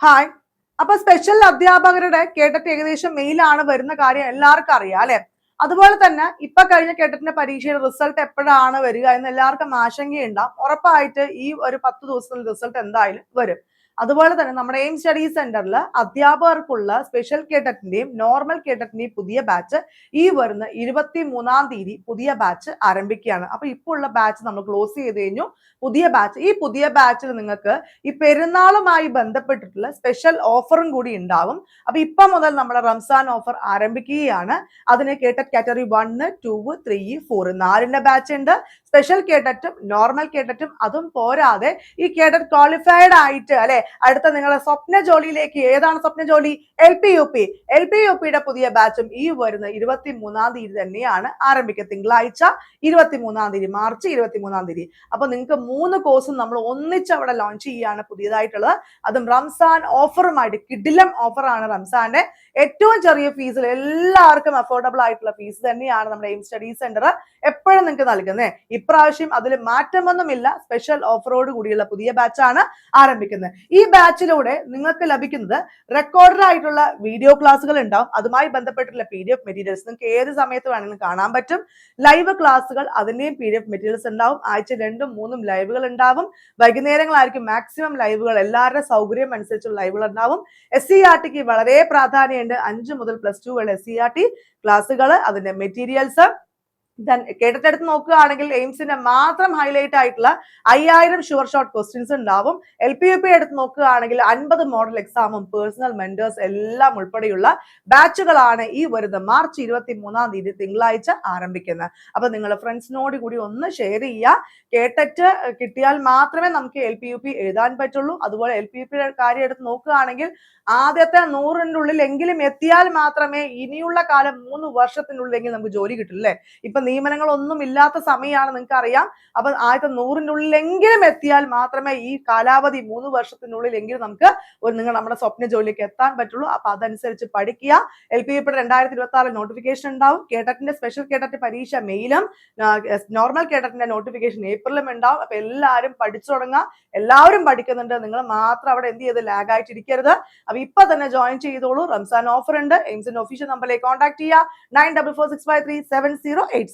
Hi. അപ്പൊ special അധ്യാപകരുടെ കേട്ടിട്ട് ഏകദേശം മെയിലാണ് വരുന്ന കാര്യം എല്ലാവർക്കും അറിയാം അല്ലെ. അതുപോലെ തന്നെ ഇപ്പൊ കഴിഞ്ഞ കേട്ടിട്ടിന്റെ പരീക്ഷയുടെ റിസൾട്ട് എപ്പോഴാണ് വരിക എന്ന് എല്ലാവർക്കും ആശങ്കയുണ്ടാവും. ഉറപ്പായിട്ട് ഈ ഒരു 10 ദിവസത്തിൽ റിസൾട്ട് എന്തായാലും വരും. അതുപോലെ തന്നെ നമ്മുടെ എയിം സ്റ്റഡി സെന്ററിൽ അധ്യാപകർക്കുള്ള സ്പെഷ്യൽ കേട്ടറ്റിന്റെയും നോർമൽ കേട്ടറ്റിന്റെയും പുതിയ ബാച്ച് ഈ വരുന്ന 23-ാം തീയതി പുതിയ ബാച്ച് ആരംഭിക്കുകയാണ്. അപ്പൊ ഇപ്പോൾ ഉള്ള ബാച്ച് നമ്മൾ ക്ലോസ് ചെയ്ത് കഴിഞ്ഞു. ഈ പുതിയ ബാച്ചിൽ നിങ്ങൾക്ക് ഈ പെരുന്നാളുമായി ബന്ധപ്പെട്ടിട്ടുള്ള സ്പെഷ്യൽ ഓഫറും കൂടി ഉണ്ടാവും. അപ്പൊ ഇപ്പൊ മുതൽ നമ്മുടെ റംസാൻ ഓഫർ ആരംഭിക്കുകയാണ്. അതിന് കേട്ടറ്റ് കാറ്റഗറി 1, 2, 3, 4 4ന്റെ ബാച്ച് ഉണ്ട്. സ്പെഷ്യൽ കേട്ടറ്റും നോർമൽ കേട്ടറ്റും അതും പോരാതെ ഈ കേട്ടറ്റ് ക്വാളിഫൈഡ് ആയിട്ട് അല്ലെ അടുത്ത നിങ്ങളുടെ സ്വപ്ന ജോലിയിലേക്ക് ഏതാണ് സ്വപ്ന ജോലി? LP-UP പുതിയ ബാച്ചും ഈ വരുന്ന 23-ാം തീയതി തന്നെയാണ് ആരംഭിക്കുക. തിങ്കളാഴ്ച 23-ാം തീയതി, മാർച്ച് 23-ാം തീയതി. അപ്പൊ നിങ്ങൾക്ക് 3 കോഴ്സും നമ്മൾ ഒന്നിച്ച് അവിടെ ലോഞ്ച് ചെയ്യുകയാണ് പുതിയതായിട്ടുള്ളത്. അതും റംസാൻ ഓഫറുമായിട്ട് കിടിലം ഓഫറാണ്. റംസാന്റെ ഏറ്റവും ചെറിയ ഫീസിൽ എല്ലാവർക്കും അഫോർഡബിൾ ആയിട്ടുള്ള ഫീസ് തന്നെയാണ് നമ്മുടെ എയിം സ്റ്റഡി സെന്റർ എപ്പോഴും നിങ്ങൾക്ക് നൽകുന്നത്. ഇപ്രാവശ്യം അതിൽ മാറ്റമൊന്നുമില്ല. സ്പെഷ്യൽ ഓഫറോട് കൂടിയുള്ള പുതിയ ബാച്ചാണ് ആരംഭിക്കുന്നത്. ഈ ബാച്ചിലൂടെ നിങ്ങൾക്ക് ലഭിക്കുന്നത് റെക്കോർഡഡ് ആയിട്ടുള്ള വീഡിയോ ക്ലാസ്സുകൾ ഉണ്ടാവും. അതുമായി ബന്ധപ്പെട്ടുള്ള PDF മെറ്റീരിയൽസ് നിങ്ങൾക്ക് ഏത് സമയത്ത് വേണമെങ്കിലും കാണാൻ പറ്റും. ലൈവ് ക്ലാസ്സുകൾ അതിന്റെയും PDF മെറ്റീരിയൽസ് ഉണ്ടാവും. ആഴ്ച 2ഉം 3ഉം ലൈവുകൾ ഉണ്ടാവും. വൈകുന്നേരങ്ങളായിരിക്കും മാക്സിമം ലൈവുകൾ. എല്ലാവരുടെ സൗകര്യം അനുസരിച്ചുള്ള ലൈവുകൾ ഉണ്ടാവും. SCERTക്ക് വളരെ പ്രാധാന്യമുണ്ട്. 5 മുതൽ +2 വരെ SCERT ക്ലാസ്സുകൾ, അതിന്റെ മെറ്റീരിയൽസ്. കേട്ടിട്ടെടുത്ത് നോക്കുകയാണെങ്കിൽ എയിംസിന്റെ മാത്രം ഹൈലൈറ്റ് ആയിട്ടുള്ള 5000 ഷുവർ ഷോർട്ട് ക്വസ്റ്റ്യൻസ് ഉണ്ടാവും. LP-UP എടുത്ത് നോക്കുകയാണെങ്കിൽ 50 മോഡൽ എക്സാമും പേഴ്സണൽ മെന്റേഴ്സ് എല്ലാം ഉൾപ്പെടെയുള്ള ബാച്ചുകളാണ് ഈ വരുന്ന മാർച്ച് 23-ാം തീയതി തിങ്കളാഴ്ച ആരംഭിക്കുന്നത്. അപ്പൊ നിങ്ങളുടെ ഫ്രണ്ട്സിനോട് കൂടി ഒന്ന് ഷെയർ ചെയ്യുക. കേട്ടിട്ട് കിട്ടിയാൽ മാത്രമേ നമുക്ക് LP-UP എഴുതാൻ പറ്റുള്ളൂ. അതുപോലെ LP-UP കാര്യം എടുത്ത് നോക്കുകയാണെങ്കിൽ ആദ്യത്തെ 100ന്റെ ഉള്ളിൽ എങ്കിലും എത്തിയാൽ മാത്രമേ ഇനിയുള്ള കാലം 3 വർഷത്തിനുള്ളിലെങ്കിൽ നമുക്ക് ജോലി കിട്ടില്ലേ. ഇപ്പൊ നിയമനങ്ങളൊന്നും ഇല്ലാത്ത സമയമാണ്, നിങ്ങൾക്ക് അറിയാം. അപ്പൊ ആദ്യത്തെ 100ന്റെ ഉള്ളിലെങ്കിലും എത്തിയാൽ മാത്രമേ ഈ കാലാവധി 3 വർഷത്തിനുള്ളിലെങ്കിലും നമുക്ക് നമ്മുടെ സ്വപ്ന ജോലിക്ക് എത്താൻ പറ്റുള്ളൂ. അപ്പൊ അതനുസരിച്ച് പഠിക്കുക. LP-UP 2026 നോട്ടിഫിക്കേഷൻ ഉണ്ടാവും. കേട്ടറ്റിന്റെ സ്പെഷ്യൽ കേട്ടറ്റ് പരീക്ഷ മെയിലും നോർമൽ കേട്ടറ്റിന്റെ നോട്ടിഫിക്കേഷൻ ഏപ്രിലും ഉണ്ടാവും. അപ്പൊ എല്ലാവരും പഠിച്ചു തുടങ്ങുക. എല്ലാവരും പഠിക്കുന്നുണ്ട്. നിങ്ങൾ മാത്രം അവിടെ എന്ത് ചെയ്ത് ലാഗ് ആയിട്ട് ഇരിക്കരുത്. അപ്പൊ ഇപ്പൊ തന്നെ ജോയിൻ ചെയ്തോളൂ. റംസാൻ ഓഫർ ഉണ്ട്. എയിംസിന്റെ ഒഫീഷ്യൽ നമ്പറിലേക്ക് കോൺടാക്ട് ചെയ്യുക. 9446537080.